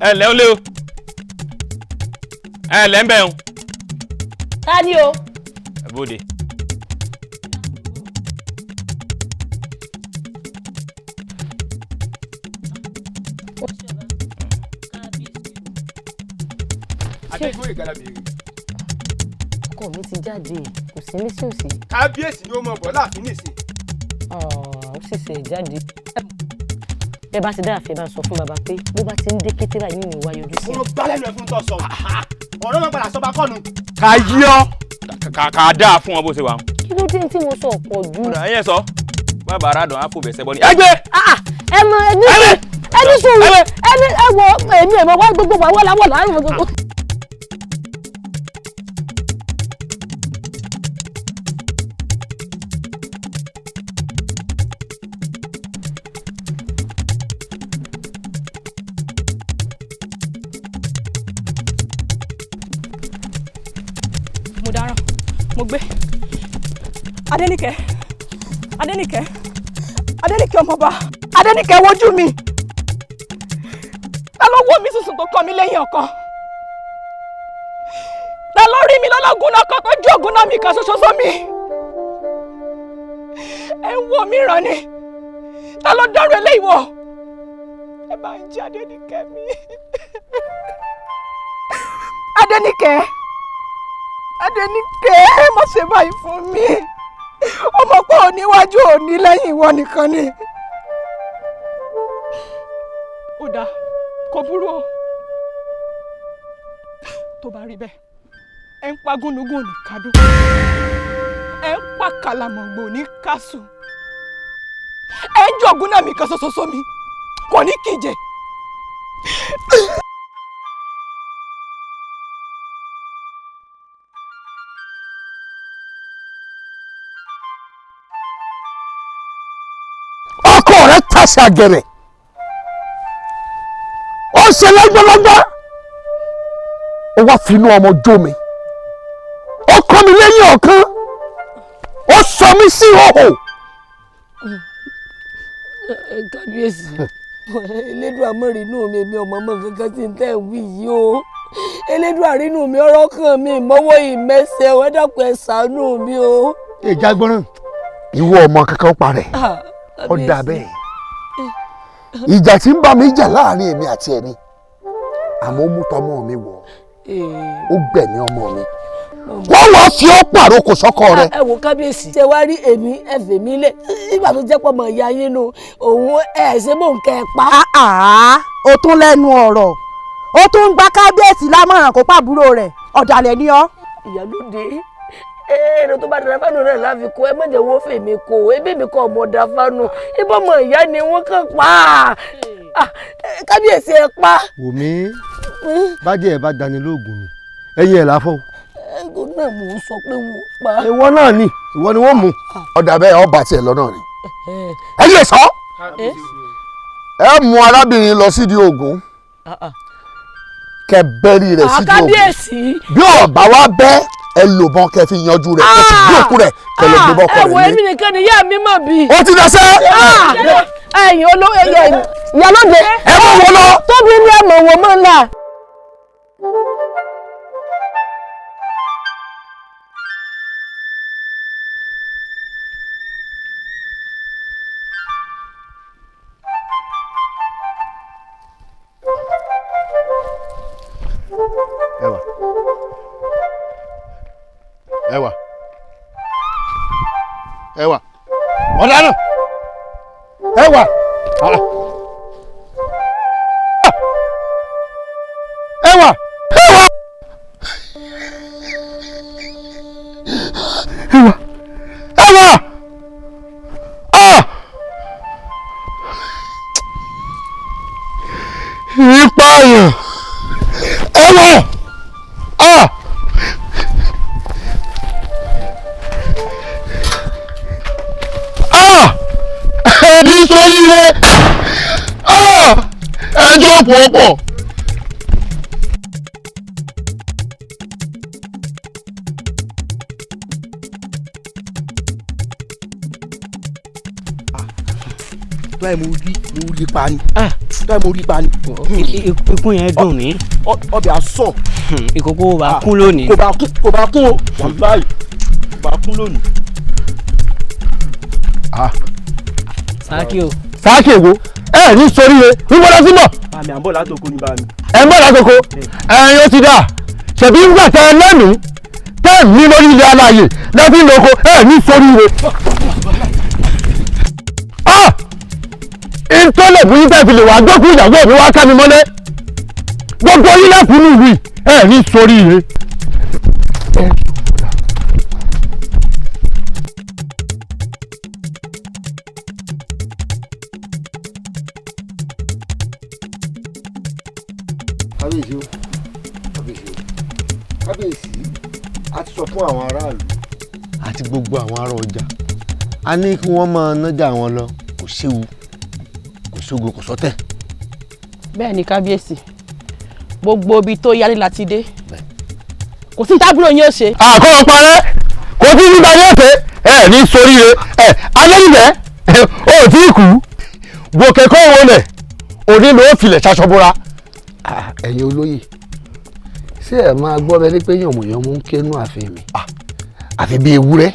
Speaker 6: ẹ lẹ́ o lé o ẹ lẹ́ ń bẹ̀ o.
Speaker 8: ta ni o.
Speaker 6: ẹ bóde.
Speaker 13: Adégbóyèga la béèrè.
Speaker 8: ọkọ mi ti jáde kò sí ní sí òsì.
Speaker 13: kábíyèsí ni ó mọ bọ́ láàfin nìsín.
Speaker 8: ó sì ṣe jáde. bẹ́ẹ̀ bá ti dáàfin bá sọ fún bàbá pé bó bá ti ń dé kété báyìí nínú ìwà yọjú sí.
Speaker 13: mo gbá lẹ́nu ẹ̀ fún tó sọ ọ̀rọ̀ náà padà sọ́ba kọ́nu.
Speaker 6: ká yí ọ ká dáa fún ọ bó ṣe wà.
Speaker 8: kí ló dé tí mo sọ ọ̀pọ̀ jù.
Speaker 6: ẹyẹ sọ bàbá aráàdùn á fòbẹ̀ sẹ́bọ̀ ni. ẹgbẹ́.
Speaker 8: ẹ mọ ẹni sùn ẹni ẹ wọ èmi ẹ mọ wá gbogbo wa wọlá wọlá àrùn gbogbo.
Speaker 12: mo gbé Adénìkẹ́ ọmọọba Adénìkẹ́ wojú mi ta ló wò mí sùsùn tó kọ mí lẹ́yìn ọkọ ta ló rí mi lọ́lọ́gún náà kọ́kọ́ ju ògùn náà mi kan ṣoṣo sómi ẹ ń wò mí ràn ni ta ló dárò eléyìí wò ẹ bá ń jẹ́ Adénìkẹ́ mi Adénìkẹ́ má ṣe báyìí fún mi ọmọ pé oníwájú òní lẹ́yìn ìwọ nìkan ni. ó dáa kò burú o tó bá rí bẹ́ẹ̀ ẹ ń pa gúnugún ní kádùn ẹ ń pa kàlàmọ̀gbò ní kásù ẹ ń jọ̀gún náà mi kan ṣoṣo sómi kò ní kíje.
Speaker 1: ọkọ rẹ tàṣà gẹ̀rẹ̀ ó ṣe lọ́gbọ́lọ́gbọ́ ó wá finú ọmọ jó mi ó kọ́ mi lẹ́yìn ọ̀kan ó sọ mí sí ìhòhò.
Speaker 8: kábíyèsí elédùn àmọ́rìnú mi èmi ọmọ ọmọ kankan tí ń tẹ̀ wí yìí o elédùn àrínú mi ọ̀rọ̀ kan mi ìmọ̀wọ́ ìmẹ̀sẹ̀ ẹ̀ dàpọ̀ ẹ̀ ṣàánú mi o.
Speaker 1: ìjà gbọ́ràn ìwọ ọmọ kankan parẹ́ ó dà bẹ́ẹ̀ ìjà tí ń bá mi jà láàrin èmi àti ẹni àmọ́ ó mú tọmọ mi wọ̀ ó gbẹ̀mí ọmọ mi wọ́n wá fi ọ́ pàrókò sọ́kọ rẹ.
Speaker 8: ẹ wo kábíyèsí ṣe wá rí èmi ẹ̀fẹ̀ mi lẹ̀ nígbà tó jẹ́ pọ̀ mọ́ ìyá yín nu òun ẹ̀ ṣe mò ń kẹ́ ẹ pa.
Speaker 14: ó tún lẹ́nu ọ̀rọ̀ ó tún gba kábíyèsí lámọ̀ràn kó pàbúrò rẹ̀ ọ̀dàlẹ̀ ni ọ́.
Speaker 8: ìyálóde èrò tó bá dára fánù náà láfi kó ẹ mọ̀jẹ̀ wọ́n fèmí kó ebí mi kọ́ ọmọ dá fánù ibà ọmọ ìyá ni wọ́n kàn pa kábíyèsí ẹ pa.
Speaker 11: wòmí bájẹ́ ẹ̀ bá dání lóògùn ni ẹ̀yin ẹ̀ láfọ́.
Speaker 8: ẹ̀gbọ́n náà mò ń sọ pé wọ́n pa.
Speaker 11: ìwọ náà ni ìwọ ni wọ́n mú.
Speaker 1: ọ̀dà bẹ́ẹ̀ ọba tiẹ̀ lọ́nà ni ẹ lè sọ ẹ mú arábìnrin lọ sídìí Ògún kẹ bẹ́rí rẹ̀ sídìí Ògún bí ọba wa bẹ́ ẹ lò bọ́n kẹ fi yanjú rẹ̀ kẹ sì gbé òkú rẹ̀ kẹ lè gbé bọ́kọ rẹ̀ ní.
Speaker 8: ẹ̀wọ̀ èmi nìkan ni ìyá mi mọ̀ bí.
Speaker 1: ó ti dẹ́sẹ́.
Speaker 8: ẹ̀yin olówó ìyálóde
Speaker 1: ẹ mọ̀ wọ́n lọ.
Speaker 8: tóbi ní ẹ̀mọ̀ wọ́n mọ̀ ńlá.
Speaker 2: ẹwà ọ̀daràn ẹwà ẹwà ẹwà ẹwà ìpààyàn ẹwà ẹni sóríire ẹjọ́ pọ̀pọ̀.
Speaker 13: tó ẹ mo rí pa ni tó ẹ mo rí pa ni.
Speaker 6: ikú yẹn dùn mí.
Speaker 13: ọbẹ̀ asọ.
Speaker 6: ìkókó bá kún lónìí.
Speaker 13: kò bá kún o wàláhì kò bá kún lónìí.
Speaker 6: sáàkì o.
Speaker 2: sáàkì èwo ẹ ní soríire níbo lọ sí bọ̀.
Speaker 13: àmì àbọ̀ látòkò ní bámi.
Speaker 2: ẹ ń bọ̀ látòkò ẹ̀yin ó ti dà ṣèbí ń gbà tẹ ẹ lẹ́mìí tẹ́ ẹ̀ ní lórí ilé aláàyè lẹ́bí lóko ẹ ní soríire. ìtọ́lẹ̀ fún yín tẹ́ fi lè wá gbókù ìyàwó mi wá ká mi mọ́lé gbogbo yín lẹ́kùn ní ìlú ẹ ní soríire.
Speaker 11: kábíyèsí o kábíyèsí o kábíyèsí a ti sọ fún àwọn aráàlú àti gbogbo àwọn ará ọjà a ní kí wọ́n máa nájà wọn lọ kò séwu kò sógo kò sọ́tẹ̀.
Speaker 14: bẹ́ẹ̀ ni kábíyèsí gbogbo ibi tó yálé láti dé kò sí tábìlì yín ó ṣe.
Speaker 2: àkọ́ parẹ́ kò sí nígbà ní ọ̀sẹ̀ ẹ ní soríire ẹ adébíyẹ ó tí ì kú gòkè kó wo lẹ̀ òní ló filẹ̀ ṣaṣọ bóra.
Speaker 1: ẹ̀yin olóyè ṣé ẹ máa gbọ́ bẹ́ẹ̀ ni pé yànmùyànmù ń kéénú ààfin mi àfi bí ewúrẹ́.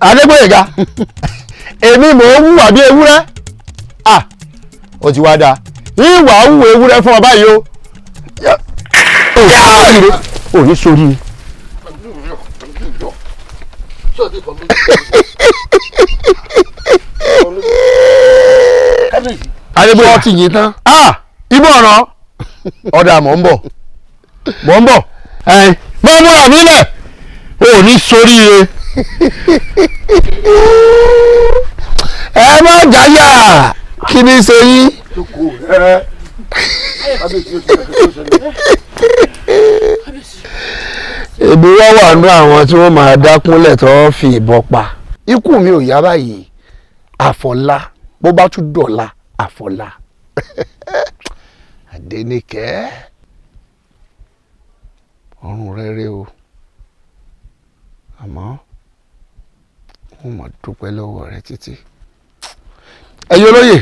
Speaker 2: adégbòyèga èmi mò ń wùwà bí ewúrẹ́ ó ti wá dáa ìwà wù ewúrẹ́ fún ọ báyìí o ò ní sórí.
Speaker 1: adébóyè ti yìn tán.
Speaker 2: ibò ọ̀ràn ọ̀dà mò ń bọ̀ máa múra nílẹ̀ ò ní soríire.
Speaker 1: ẹ má jáyà kí ni ṣe yín. èmi wọ́n wà nú àwọn tí wọ́n máa dákúnlẹ̀ tó fi ìbọn pa ikú mi ò yá báyìí àfọ̀lá bó bá tún dọ̀la àfọ̀lá Adéníkẹ́ ọrùn rere o àmọ́ wọ́n mọ̀ dúpẹ́ lọ́wọ́ rẹ títí ẹ̀yin olóyè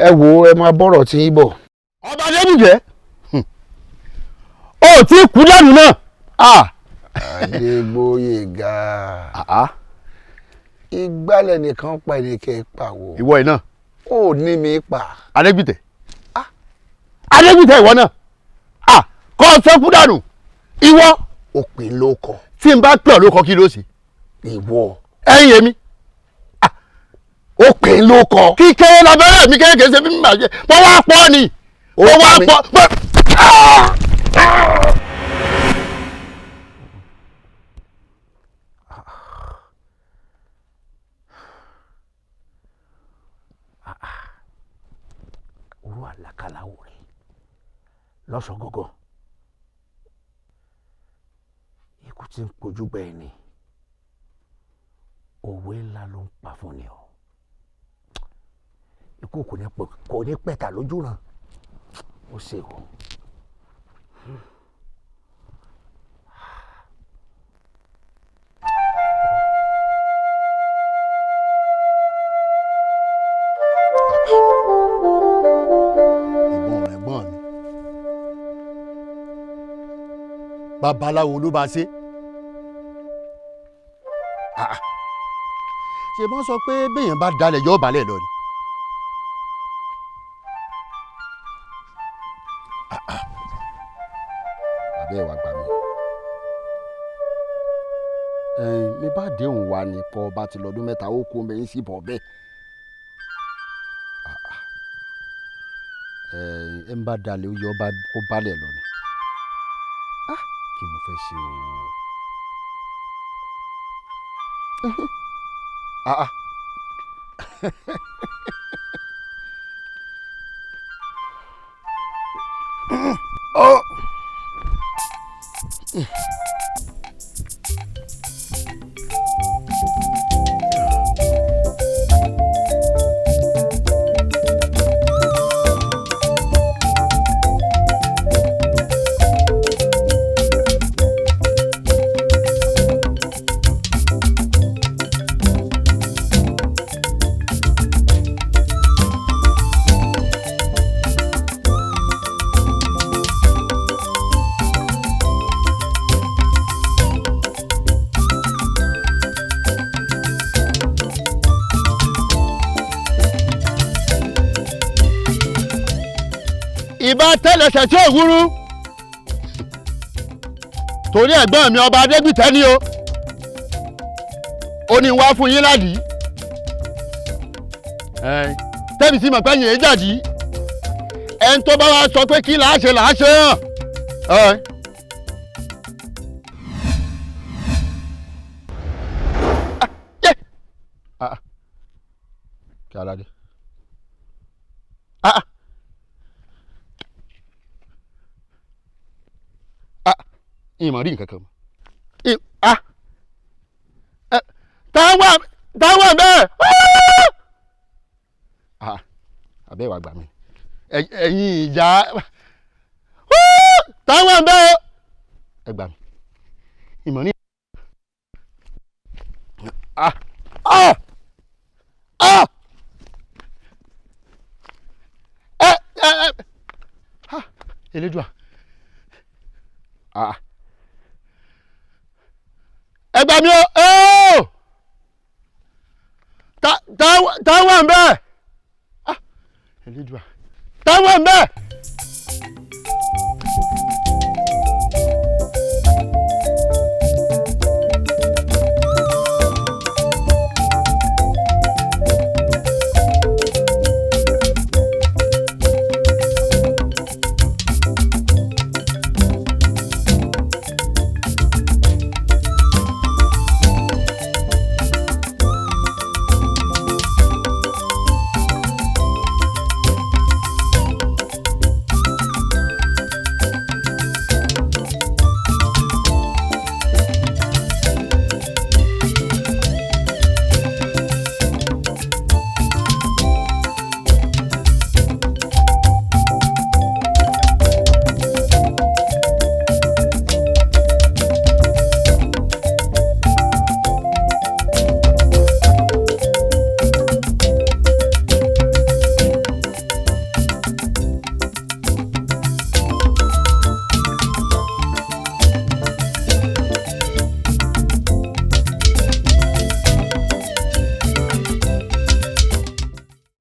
Speaker 1: ẹ wo ẹ máa bọ́rọ̀ tí yín bọ̀.
Speaker 2: ọba adébùjẹ́ ó tí kú dànù náà.
Speaker 1: Adégbóyèga ìgbálẹ̀ nìkan pa ẹnìkẹ́ pàwọ́.
Speaker 2: ìwọ yìí náà.
Speaker 1: ó ní mi pa.
Speaker 2: adégbìtẹ̀ ìwọ náà kọ́ ọ sọ kú dànù ìwọ.
Speaker 1: ó pè ló kọ.
Speaker 2: tí n bá pè ọ́ ló kọ kí ló sì.
Speaker 1: ìwọ.
Speaker 2: ẹ̀yin èmi.
Speaker 1: ó pè ló kọ.
Speaker 2: kíkéré labẹ́rẹ́ mi kéèké ṣe bí mi máa jẹ mo wá pọ́ ni. mo wá pọ́.
Speaker 1: àlàkàlà wò rẹ̀ lọ́sàn-án gọ́gọ́ ikú tí ń pojú bẹ́ẹ̀ ni òwe ńlá ló ń pa fún ni o ikú kò ní pẹ̀tà lójú ràn ó ṣe o.
Speaker 2: ìbọn rẹ̀ gbọ́n mi babaláwo ló bá ṣe ṣe bọ́n sọ pé béèyàn bá dalẹ̀ yọ balẹ̀ lọ ni. àbẹ́ wa gbà mí mi bá déhùn wa ní pọ̀ bá ti lọ́dún mẹ́ta ó kó mẹ́yìn sí bọ̀ bẹ́ẹ̀ ẹ ń bá dalẹ̀ ó yọ kó balẹ̀ lọ ni kí mo fẹ́ ṣe o. Oh. ìbá tẹ́lẹsẹ̀ tí ò wúrú torí ẹ̀gbọ́n mi ọba adégbìtẹ́ ni o ó ní wá fún yín ládìí tẹ́bi sí mọ̀ pé yìnyín jàdí ẹni tó bá wá sọ pé kí làá ṣe hàn. kí aládé. ìmọ̀ rí nǹkan kan mọ́. táwọn bẹ́ẹ̀ àbẹ́ ìwà gbà mí ẹ̀yin ìjà táwọn bẹ́ẹ̀ ẹ gbà mí ìmọ̀ rí. Elédùà. Ẹ gbà mí o táwọn ń bẹ Elédùà táwọn ń bẹ.